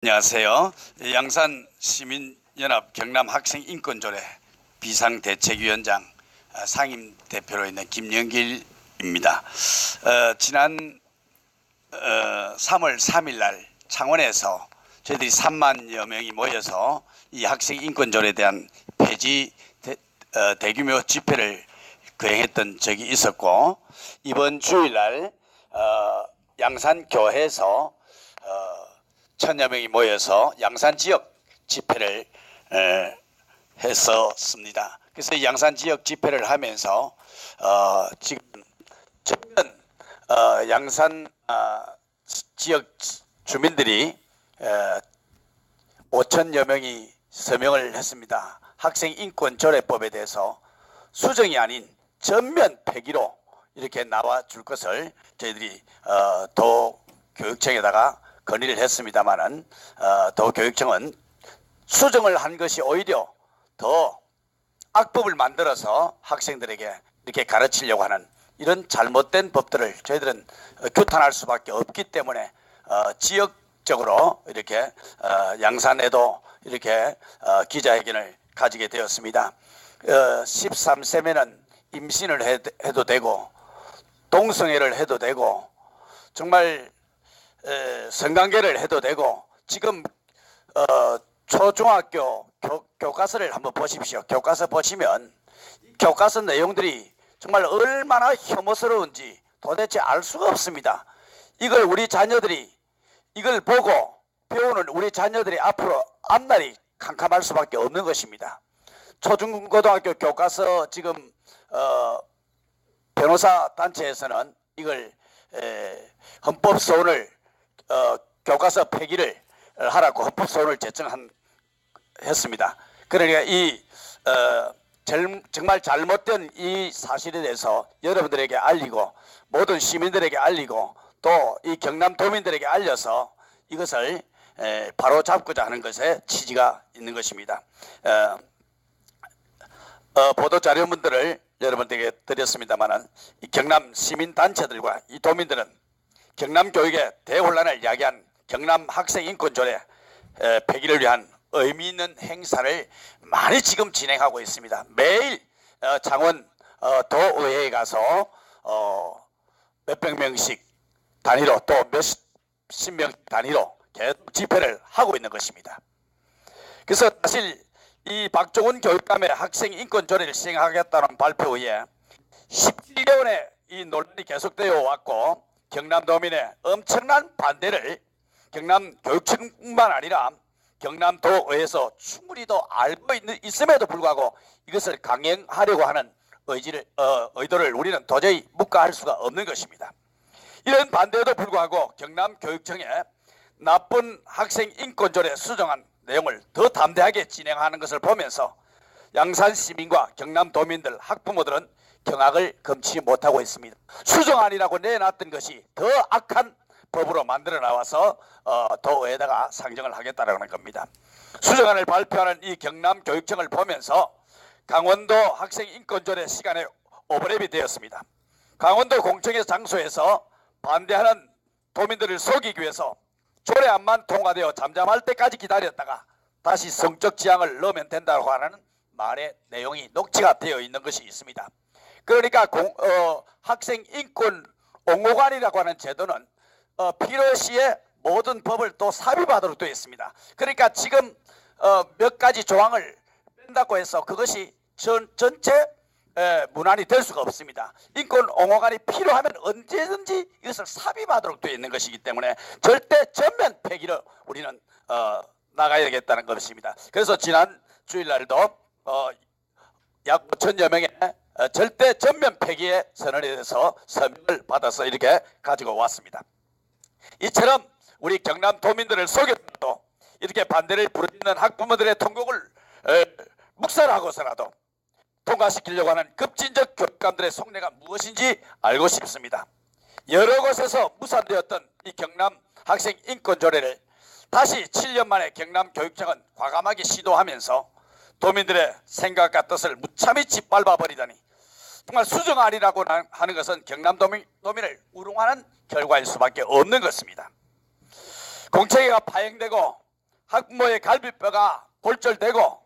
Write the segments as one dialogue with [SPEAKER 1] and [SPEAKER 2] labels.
[SPEAKER 1] 안녕하세요. 양산시민연합 경남학생인권조례 비상대책위원장 상임 대표로 있는 김영길입니다. 지난 3월 3일 날 창원에서 저희들이 3만여 명이 모여서 이 학생인권조례에 대한 폐지 대규모 집회를 거행했던 적이 있었고, 이번 주일날 양산교회에서 1000여 명이 모여서 양산 지역 집회를 했었습니다. 그래서 이 양산 지역 집회를 하면서 지금 전면 양산 지역 주민들이 5천여 명이 서명을 했습니다. 학생인권조례법에 대해서 수정이 아닌 전면 폐기로 이렇게 나와 줄 것을 저희들이 도교육청에다가 건의를 했습니다만은 도교육청은 수정을 한 것이 오히려 더 악법을 만들어서 학생들에게 이렇게 가르치려고 하는 이런 잘못된 법들을 저희들은 규탄할 수밖에 없기 때문에 지역적으로 이렇게 양산에도 이렇게 기자회견을 가지게 되었습니다. 13세면은 임신을 해도 되고 동성애를 해도 되고 정말 성관계를 해도 되고, 지금 초중학교 교과서를 한번 보십시오. 교과서 보시면 교과서 내용들이 정말 얼마나 혐오스러운지 도대체 알 수가 없습니다. 이걸 우리 자녀들이 이걸 보고 배우는 우리 자녀들이 앞으로 앞날이 캄캄할 수밖에 없는 것입니다. 초중고등학교 교과서 지금 변호사 단체에서는 이걸 헌법소원을 교과서 폐기를 하라고 헌법소원을 제청했습니다. 그러니까 이 정말 잘못된 이 사실에 대해서 여러분들에게 알리고 모든 시민들에게 알리고 또 이 경남도민들에게 알려서 이것을 바로 잡고자 하는 것에 취지가 있는 것입니다. 보도자료문들을 여러분들에게 드렸습니다만은 이 경남 시민단체들과 이 도민들은 경남 교육의 대혼란을 야기한 경남 학생인권조례 폐기를 위한 의미 있는 행사를 많이 지금 진행하고 있습니다. 매일 창원 도의회에 가서 몇백 명씩 단위로 또 몇십 명 단위로 계속 집회를 하고 있는 것입니다. 그래서 사실 이 박종훈 교육감의 학생인권조례를 시행하겠다는 발표 후에 17개월의 이 논란이 계속되어 왔고, 경남도민의 엄청난 반대를 경남교육청뿐만 아니라 경남도의회에서 충분히도 알고 있음에도 불구하고 이것을 강행하려고 하는 의도를 우리는 도저히 묵과할 수가 없는 것입니다. 이런 반대에도 불구하고 경남교육청에 나쁜 학생인권조례 수정안 내용을 더 담대하게 진행하는 것을 보면서 양산시민과 경남도민들, 학부모들은 경악을 금치 못하고 있습니다. 수정안이라고 내놨던 것이 더 악한 법으로 만들어 나와서 도의회에다가 상정을 하겠다는 겁니다. 수정안을 발표하는 이 경남교육청을 보면서 강원도 학생인권조례 시간에 오버랩이 되었습니다. 강원도 공청회 장소에서 반대하는 도민들을 속이기 위해서 조례안만 통과되어 잠잠할 때까지 기다렸다가 다시 성적 지향을 넣으면 된다고 하는 말의 내용이 녹취가 되어 있는 것이 있습니다. 그러니까 학생인권 옹호관이라고 하는 제도는 필요시에 모든 법을 또 삽입하도록 되어 있습니다. 그러니까 지금 몇 가지 조항을 뺀다고 해서 그것이 전체 문안이 될 수가 없습니다. 인권 옹호관이 필요하면 언제든지 이것을 삽입하도록 되어 있는 것이기 때문에 절대 전면 폐기로 우리는 나가야 되겠다는 것입니다. 그래서 지난 주일날도 약 5천여 명의 절대 전면 폐기의 선언에 대해서 서명을 받아서 이렇게 가지고 왔습니다. 이처럼 우리 경남도민들을 속여도 이렇게 반대를 부르는 학부모들의 통곡을 묵살하고서라도 통과시키려고 하는 급진적 교육감들의 속내가 무엇인지 알고 싶습니다. 여러 곳에서 무산되었던 이 경남 학생인권조례를 다시 7년 만에 경남교육청은 과감하게 시도하면서 도민들의 생각과 뜻을 무참히 짓밟아버리다니 정말 수정안이라고 하는 것은 경남도민을 우롱하는 결과일 수밖에 없는 것입니다. 공청회가 파행되고 학부모의 갈비뼈가 골절되고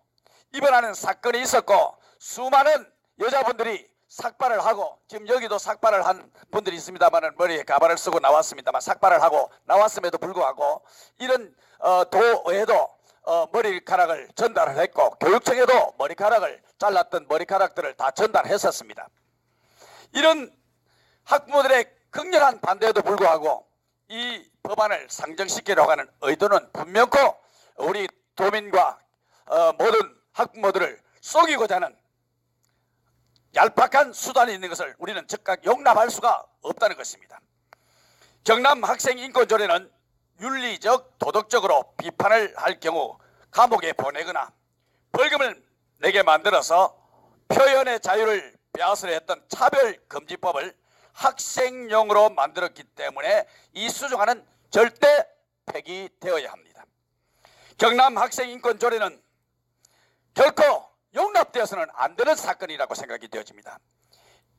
[SPEAKER 1] 입원하는 사건이 있었고 수많은 여자분들이 삭발을 하고 지금 여기도 삭발을 한 분들이 있습니다만 머리에 가발을 쓰고 나왔습니다만 삭발을 하고 나왔음에도 불구하고 이런 도에도 머리카락을 전달을 했고 교육청에도 머리카락을 잘랐던 머리카락들을 다 전달했었습니다. 이런 학부모들의 극렬한 반대에도 불구하고 이 법안을 상정시키려고 하는 의도는 분명코 우리 도민과 모든 학부모들을 속이고자 하는 얄팍한 수단이 있는 것을 우리는 즉각 용납할 수가 없다는 것입니다. 경남 학생인권조례는 윤리적, 도덕적으로 비판을 할 경우 감옥에 보내거나 벌금을 내게 만들어서 표현의 자유를 빼앗으려 했던 차별금지법을 학생용으로 만들었기 때문에 이 수정안은 절대 폐기되어야 합니다. 경남 학생인권조례는 결코 용납되어서는 안 되는 사건이라고 생각이 되어집니다.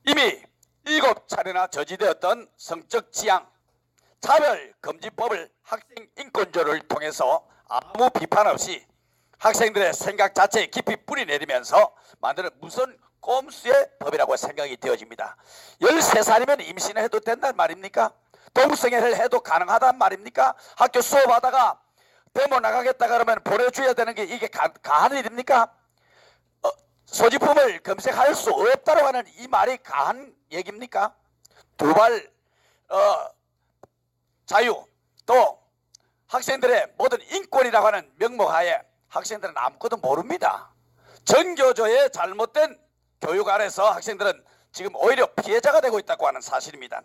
[SPEAKER 1] 이미 7차례나 저지되었던 성적 지향 차별금지법을 학생인권조례를 통해서 아무 비판 없이 학생들의 생각 자체에 깊이 뿌리 내리면서 만드는 무슨 꼼수의 법이라고 생각이 되어집니다. 13살이면 임신을 해도 된단 말입니까? 동성애를 해도 가능하단 말입니까? 학교 수업하다가 데모 나가겠다 그러면 보내줘야 되는 게 이게 가한 일입니까? 소지품을 검색할 수 없다고 하는 이 말이 가한 얘기입니까? 두발 자유 또 학생들의 모든 인권이라고 하는 명목하에 학생들은 아무것도 모릅니다. 전교조의 잘못된 교육 아래서 학생들은 지금 오히려 피해자가 되고 있다고 하는 사실입니다.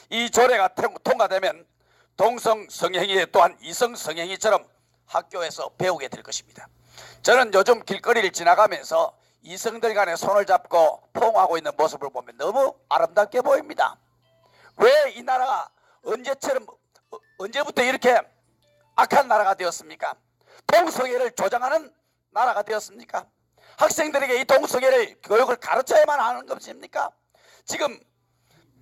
[SPEAKER 1] 이 조례가 통과되면 동성 성행위 또한 이성 성행위처럼 학교에서 배우게 될 것입니다. 저는 요즘 길거리를 지나가면서 이성들 간에 손을 잡고 포옹하고 있는 모습을 보면 너무 아름답게 보입니다. 왜 이 나라가 언제부터 이렇게 악한 나라가 되었습니까? 동성애를 조장하는 나라가 되었습니까? 학생들에게 이 동성애를 교육을 가르쳐야만 하는 것입니까? 지금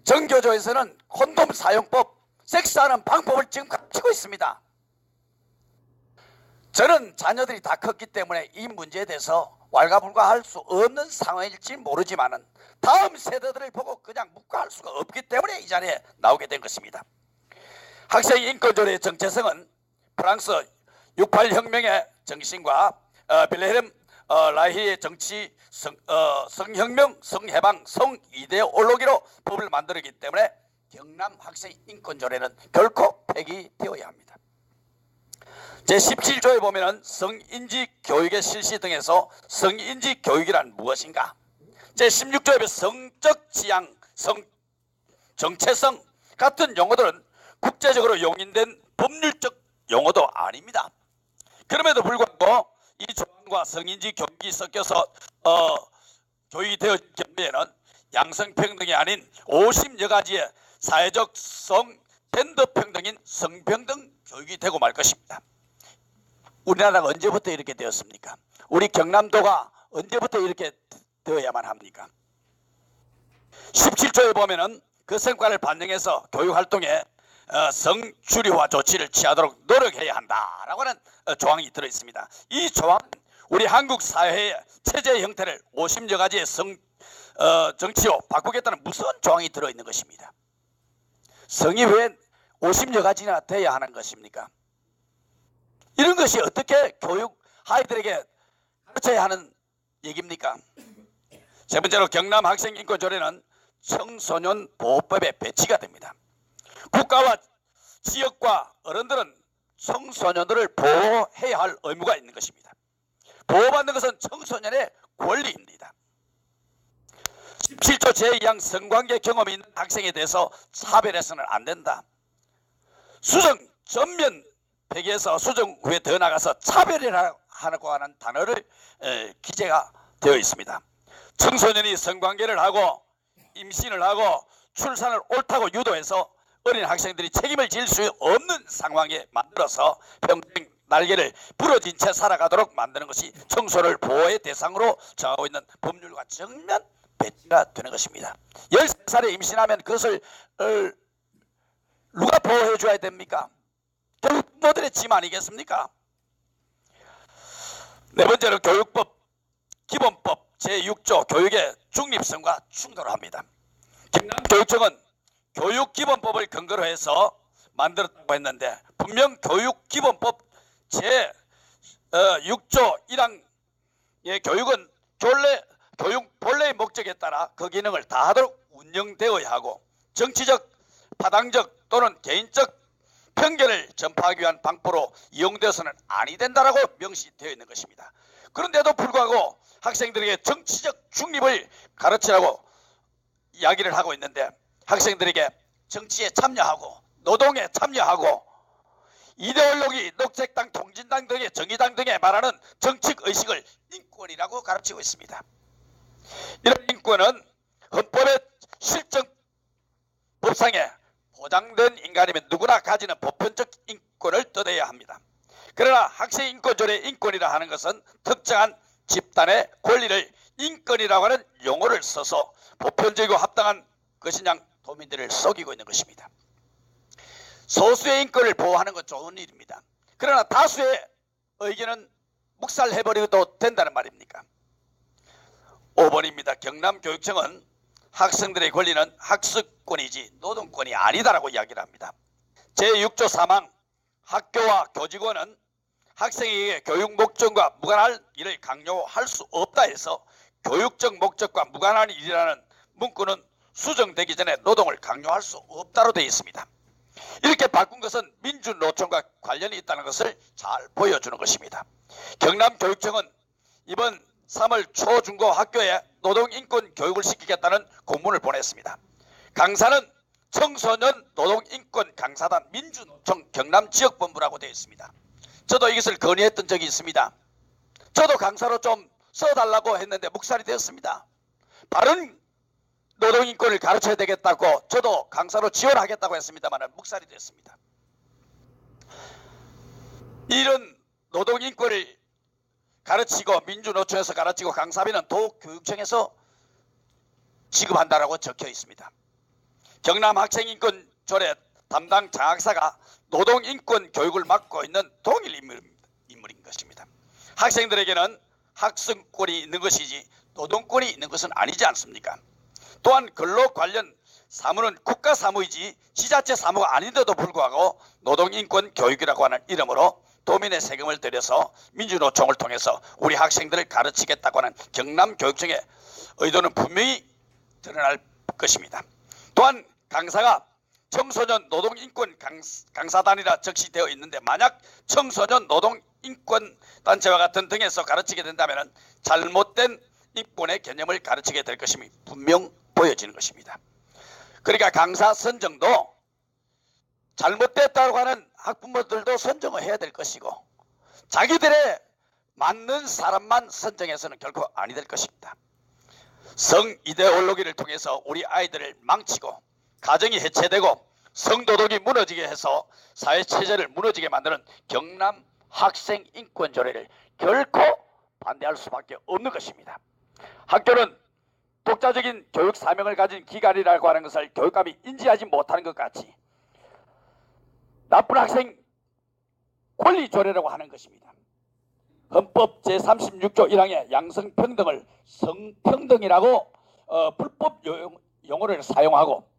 [SPEAKER 1] 전교조에서는 콘돔 사용법, 섹스하는 방법을 지금 가르치고 있습니다. 저는 자녀들이 다 컸기 때문에 이 문제에 대해서 왈가불가할 수 없는 상황일지 모르지만은 다음 세대들을 보고 그냥 묵과할 수가 없기 때문에 이 자리에 나오게 된 것입니다. 학생인권조례의 정체성은 프랑스 68혁명의 정신과 빌헬름 라히의 정치, 성혁명, 성해방, 성이데올로기로 법을 만들었기 때문에 경남 학생인권조례는 결코 폐기되어야 합니다. 제17조에 보면 성인지 교육의 실시 등에서 성인지 교육이란 무엇인가? 제16조에 성적 지향, 성 정체성 같은 용어들은 국제적으로 용인된 법률적 용어도 아닙니다. 그럼에도 불구하고 이 조항과 성인지 교육이 섞여서 교육이 되어진 경우에는 양성평등이 아닌 50여 가지의 사회적 성 젠더 평등인 성평등 교육이 되고 말 것입니다. 우리나라가 언제부터 이렇게 되었습니까? 우리 경남도가 언제부터 이렇게 되어야만 합니까? 17조에 보면은 그 성과를 반영해서 교육활동에 성주류화 조치를 취하도록 노력해야 한다라고 하는 조항이 들어있습니다. 이 조항은 우리 한국 사회의 체제 형태를 50여 가지의 정치로 바꾸겠다는 무서운 조항이 들어있는 것입니다. 성이 왜 50여 가지나 돼야 하는 것입니까? 이런 것이 어떻게 교육 아이들에게 가르쳐야 하는 얘기입니까? 세 번째로 경남 학생인권조례는 청소년 보호법에 배치가 됩니다. 국가와 지역과 어른들은 청소년들을 보호해야 할 의무가 있는 것입니다. 보호받는 것은 청소년의 권리입니다. 17조 제2항 성관계 경험이 있는 학생에 대해서 차별해서는 안 된다. 수정 전면 폐기해서 수정 후에 더 나가서 차별이라고 하는 단어를 기재가 되어 있습니다. 청소년이 성관계를 하고 임신을 하고 출산을 옳다고 유도해서 어린 학생들이 책임을 질 수 없는 상황에 만들어서 평생 날개를 부러진 채 살아가도록 만드는 것이 청소를 보호의 대상으로 정하고 있는 법률과 정면 배치가 되는 것입니다. 13살에 임신하면 그것을 누가 보호해 줘야 됩니까? 결국 부모들의 짐 아니겠습니까? 네 번째로 교육법 기본법 제6조 교육의 중립성과 충돌합니다. 경남교육청은 교육기본법을 근거로 해서 만들었다고 했는데 분명 교육기본법 제6조 1항의 교육은 교육 본래의 목적에 따라 그 기능을 다하도록 운영되어야 하고 정치적, 파당적 또는 개인적 편견을 전파하기 위한 방법으로 이용되어서는 아니 된다라고 명시되어 있는 것입니다. 그런데도 불구하고 학생들에게 정치적 중립을 가르치라고 이야기를 하고 있는데 학생들에게 정치에 참여하고 노동에 참여하고 이데올로기, 녹색당, 통진당 등의 정의당 등에 말하는 정책 의식을 인권이라고 가르치고 있습니다. 이런 인권은 헌법의 실정 법상에 보장된 인간이면 누구나 가지는 보편적 인권을 뜻해야 합니다. 그러나 학생인권조례 인권이라 하는 것은 특정한 집단의 권리를 인권이라고 하는 용어를 써서 보편적이고 합당한 것이냐 도민들을 속이고 있는 것입니다. 소수의 인권을 보호하는 건 좋은 일입니다. 그러나 다수의 의견은 묵살해버려도 된다는 말입니까? 5번입니다. 경남교육청은 학생들의 권리는 학습권이지 노동권이 아니다라고 이야기를 합니다. 제6조 3항 학교와 교직원은 학생에게 교육 목적과 무관할 일을 강요할 수 없다 해서 교육적 목적과 무관한 일이라는 문구는 수정되기 전에 노동을 강요할 수 없다로 되어 있습니다. 이렇게 바꾼 것은 민주노총과 관련이 있다는 것을 잘 보여주는 것입니다. 경남교육청은 이번 3월 초중고 학교에 노동인권 교육을 시키겠다는 공문을 보냈습니다. 강사는 청소년 노동인권 강사단 민주노총 경남지역본부라고 되어 있습니다. 저도 이것을 건의했던 적이 있습니다. 저도 강사로 좀 써달라고 했는데 묵살이 되었습니다. 바른 노동인권을 가르쳐야 되겠다고 저도 강사로 지원하겠다고 했습니다만 묵살이 됐습니다. 이런 노동인권을 가르치고 민주노총에서 가르치고 강사비는 도교육청에서 지급한다라고 적혀 있습니다. 경남학생인권조례 담당 장학사가 노동인권 교육을 맡고 있는 동일 인물인 것입니다. 학생들에게는 학습권이 있는 것이지 노동권이 있는 것은 아니지 않습니까? 또한 근로 관련 사무는 국가 사무이지 지자체 사무가 아닌데도 불구하고 노동인권 교육이라고 하는 이름으로 도민의 세금을 들여서 민주노총을 통해서 우리 학생들을 가르치겠다고 하는 경남교육청의 의도는 분명히 드러날 것입니다. 또한 강사가 청소년 노동인권 강사단이라 적시되어 있는데 만약 청소년 노동인권단체와 같은 등에서 가르치게 된다면 잘못된 인권의 개념을 가르치게 될 것임이 분명 보여지는 것입니다. 그러니까 강사 선정도 잘못됐다고 하는 학부모들도 선정을 해야 될 것이고 자기들의 맞는 사람만 선정해서는 결코 아니 될 것입니다. 성 이데올로기를 통해서 우리 아이들을 망치고 가정이 해체되고 성도덕이 무너지게 해서 사회체제를 무너지게 만드는 경남 학생인권조례를 결코 반대할 수밖에 없는 것입니다. 학교는 독자적인 교육 사명을 가진 기관이라고 하는 것을 교육감이 인지하지 못하는 것 같이 나쁜 학생 권리조례라고 하는 것입니다. 헌법 제36조 1항에 양성평등을 성평등이라고 불법 용어를 사용하고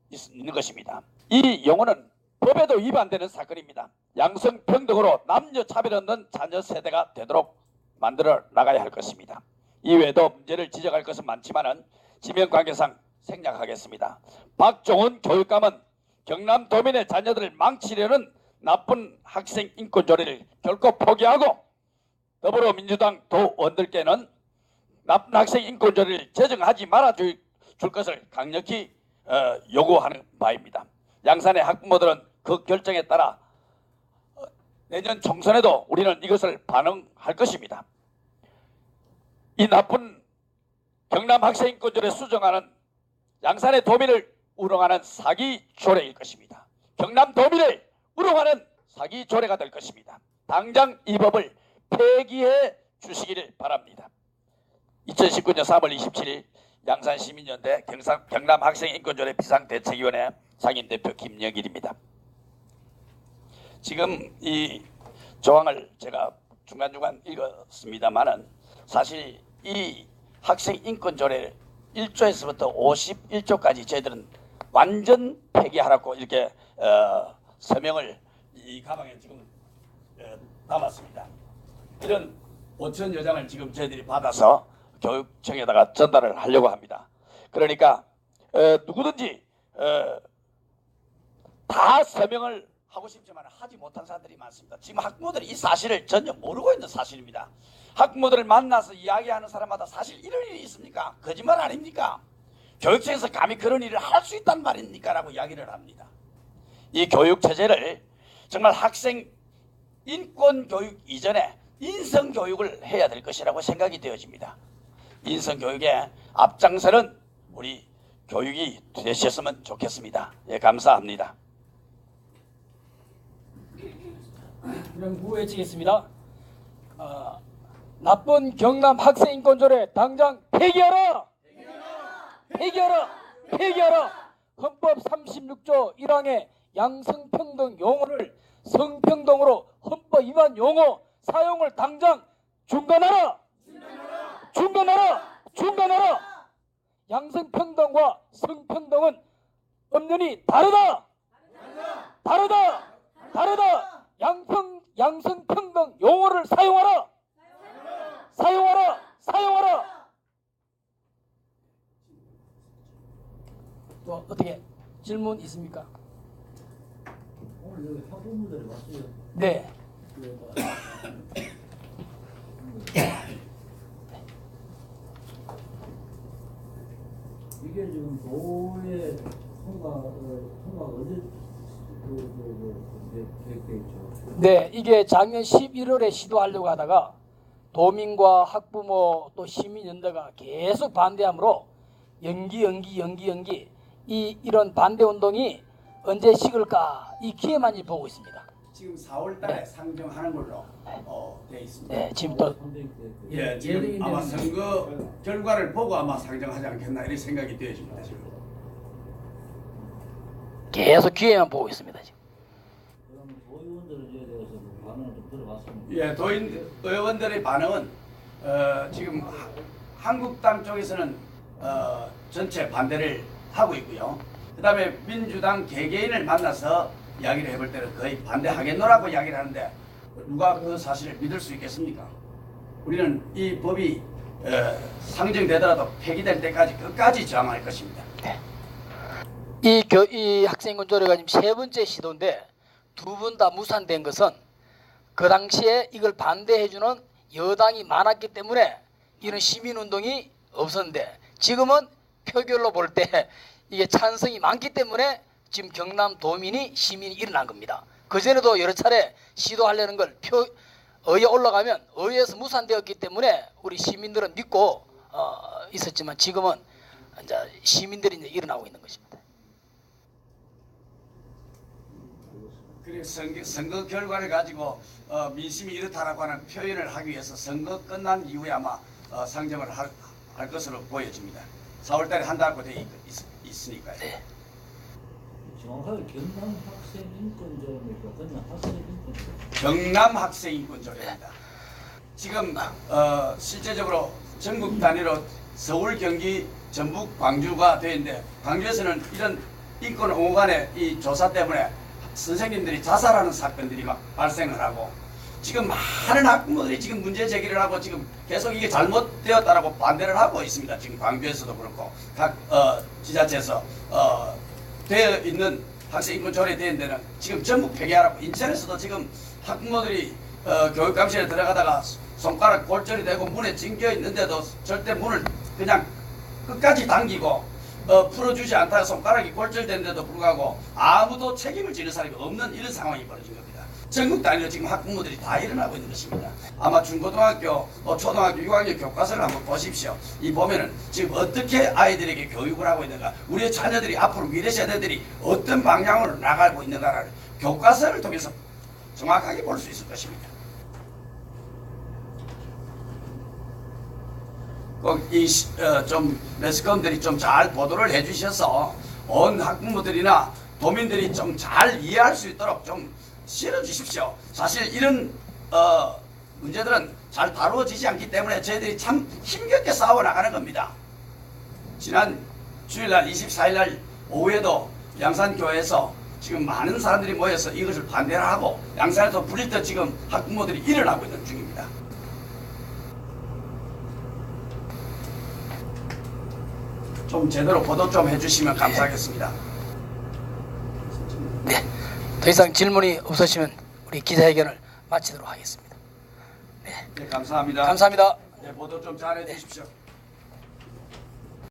[SPEAKER 1] 있는 것입니다. 이 용어는 법에도 위반되는 사건입니다. 양성평등으로 남녀차별 없는 자녀 세대가 되도록 만들어 나가야 할 것입니다. 이외에도 문제를 지적할 것은 많지만 지명관계상 생략하겠습니다. 박종훈 교육감은 경남도민의 자녀들을 망치려는 나쁜 학생인권조례를 결코 포기하고 더불어민주당 도원들께는 나쁜 학생인권조례를 제정하지 말아줄 것을 강력히 요구하는 바입니다. 양산의 학부모들은 그 결정에 따라 내년 총선에도 우리는 이것을 반영할 것입니다. 이 나쁜 경남 학생인권조례 수정안은 양산의 도민을 우롱하는 사기 조례일 것입니다. 경남 도민을 우롱하는 사기 조례가 될 것입니다. 당장 이 법을 폐기해 주시기를 바랍니다. 2019년 3월 27일 양산시민연대 경남 학생인권조례 비상대책위원회 상임대표 김영일입니다. 지금 이 조항을 제가 중간중간 읽었습니다만은 사실 이 학생 인권 조례 1조에서부터 51조까지 저희들은 완전 폐기하라고 이렇게 서명을 이 가방에 지금 담았습니다. 이런 5천 여장을 지금 저희들이 받아서 교육청에다가 전달을 하려고 합니다. 그러니까 누구든지 다 서명을 하고 싶지만 하지 못한 사람들이 많습니다. 지금 학부모들이 이 사실을 전혀 모르고 있는 사실입니다. 학부모들을 만나서 이야기하는 사람마다 사실 이런 일이 있습니까? 거짓말 아닙니까? 교육청에서 감히 그런 일을 할 수 있단 말입니까? 라고 이야기를 합니다. 이 교육체제를 정말 학생 인권교육 이전에 인성교육을 해야 될 것이라고 생각이 되어집니다. 인성교육에 앞장서는 우리 교육이 되셨으면 좋겠습니다. 예, 감사합니다.
[SPEAKER 2] 그럼 구호해치겠습니다. 나쁜 경남 학생인권조례 당장 폐기하라! 폐기하라! 폐기하라! 헌법 36조 1항의 양성평등 용어를 성평등으로 헌법 위반 용어 사용을 당장 중단하라! 중단하라! 중단하라! 양성평등과 성평등은 엄연히 다르다! 다르다! 다르다! 양성평등 용어를 사용하라! 사용하라! 사용하라! 또 어떻게 질문 있습니까?
[SPEAKER 3] 오늘 여기 학부모들이 왔어요.
[SPEAKER 2] 네.
[SPEAKER 3] 이게 지금 도의 통과가 어제 계획돼 있죠.
[SPEAKER 2] 네, 이게 작년 11월에 시도하려고 하다가 도민과 학부모 또 시민연대가 계속 반대하므로 연기 이런 반대 운동이 언제 식을까 이 기회만 보고 있습니다.
[SPEAKER 1] 지금 4월달에 상정하는 걸로 되어 있습니다.
[SPEAKER 2] 네, 지금 또
[SPEAKER 1] 예, 지금 아마 선거 결과를 보고 아마 상정하지 않겠나 이런 생각이 되어집니다. 지금.
[SPEAKER 2] 계속 기회만 보고 있습니다. 지금.
[SPEAKER 3] 그럼 도의원들에 대해서 반응을 좀 들어봤습니다.
[SPEAKER 1] 예, 의원들의 반응은 지금 한국당 쪽에서는 전체 반대를 하고 있고요. 그다음에 민주당 개개인을 만나서 이야기를 해볼 때는 거의 반대하겠노라고 이야기를 하는데 누가 그 사실을 믿을 수 있겠습니까? 우리는 이 법이 상정되더라도 폐기될 때까지 끝까지 저항할 것입니다.
[SPEAKER 2] 이 학생인권 조례가 지금 세 번째 시도인데 두 분 다 무산된 것은 그 당시에 이걸 반대해주는 여당이 많았기 때문에 이런 시민운동이 없었는데 지금은 표결로 볼 때 이게 찬성이 많기 때문에 지금 경남 도민이 시민이 일어난 겁니다. 그전에도 여러 차례 시도하려는 걸 의회 올라가면 의회에서 무산되었기 때문에 우리 시민들은 믿고 있었지만 지금은 이제 시민들이 이제 일어나고 있는 것입니다.
[SPEAKER 1] 그래서 선거 결과를 가지고 민심이 이렇다라고 하는 표현을 하기 위해서 선거 끝난 이후에 아마 상정을 할 것으로 보여집니다. 4월달에 한다고 되어 있으니까요.
[SPEAKER 2] 네.
[SPEAKER 3] 정확하게 경남 학생인권조례입니까? 그냥 학생인권조례.
[SPEAKER 1] 경남 학생인권조례입니다. 지금 실제적으로 전국 단위로 서울, 경기, 전북, 광주가 되어 있는데 광주에서는 이런 인권 옹호관의 이 조사 때문에 선생님들이 자살하는 사건들이 막 발생을 하고 지금 많은 학부모들이 지금 문제 제기를 하고 지금 계속 이게 잘못되었다라고 반대를 하고 있습니다. 지금 광주에서도 그렇고 각 지자체에서 되어 있는 학생인권 조례 되는 데는 지금 전부 폐기하라고 인천에서도 지금 학부모들이 교육감실에 들어가다가 손가락 골절이 되고 문에 찡겨 있는데도 절대 문을 그냥 끝까지 당기고 풀어주지 않다가 손가락이 골절된데도 불구하고 아무도 책임을 지는 사람이 없는 이런 상황이 벌어진 겁니다. 전국 단위로 지금 학부모들이 다 일어나고 있는 것입니다. 아마 중고등학교, 초등학교 6학년 교과서를 한번 보십시오. 이 보면은 지금 어떻게 아이들에게 교육을 하고 있는가, 우리의 자녀들이 앞으로 미래 세대들이 어떤 방향으로 나가고 있는가를 교과서를 통해서 정확하게 볼 수 있을 것입니다. 좀 매스컴들이 좀 잘 보도를 해주셔서 온 학부모들이나 도민들이 좀 잘 이해할 수 있도록 좀 실어주십시오. 사실 이런 문제들은 잘 다루어지지 않기 때문에 저희들이 참 힘겹게 싸워 나가는 겁니다. 지난 주일날 24일날 오후에도 양산교회에서 지금 많은 사람들이 모여서 이것을 반대를 하고 양산에서 불일듯 지금 학부모들이 일어나고 있는 중입니다. 좀 제대로 보도 좀 해주시면 감사하겠습니다.
[SPEAKER 2] 네, 더 이상 질문이 없으시면 우리 기자회견을 마치도록 하겠습니다.
[SPEAKER 1] 네, 감사합니다.
[SPEAKER 2] 감사합니다.
[SPEAKER 1] 네, 보도 좀 잘해 주십시오.